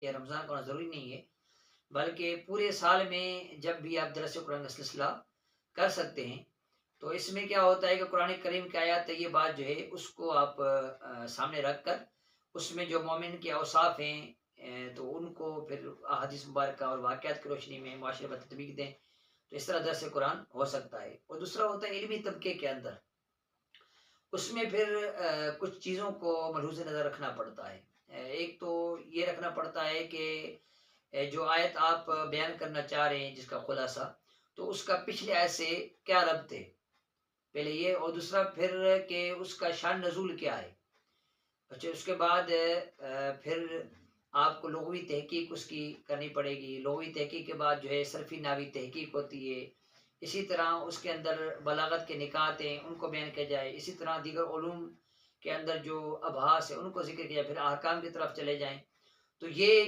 یا رمضان کا ہونا ضروری نہیں ہے، بلکہ پورے سال میں جب بھی آپ درس قرآن کا سلسلہ کر سکتے ہیں۔ تو اس میں کیا ہوتا ہے کہ قرآن کریم کی آیات طیبات جو ہے اس کو آپ سامنے رکھ کر اس میں جو مومن کے اوصاف ہیں تو ان کو پھر احادیث مبارکہ اور واقعات کی روشنی میں معاشرے پر تطبیق دیں، تو اس طرح درس قرآن ہو سکتا ہے۔ اور دوسرا ہوتا ہے علمی طبقے کے اندر، اس میں پھر کچھ چیزوں کو ملحوظ نظر رکھنا پڑتا ہے۔ ایک تو یہ رکھنا پڑتا ہے کہ جو آیت آپ بیان کرنا چاہ رہے ہیں جس کا خلاصہ، تو اس کا پچھلے آیت سے کیا ربط ہے، پہلے یہ، اور دوسرا پھر کہ اس کا شان نزول کیا ہے۔ اچھا، اس کے بعد پھر آپ کو لغوی تحقیق اس کی کرنی پڑے گی، لغوی تحقیق کے بعد جو ہے صرفی نحوی تحقیق ہوتی ہے، اسی طرح اس کے اندر بلاغت کے نکات ہیں ان کو بیان کیا جائے، اسی طرح دیگر علوم کے اندر جو ابحاث ہیں ان کو ذکر کیا جائے، پھر احکام کی طرف چلے جائیں۔ تو یہ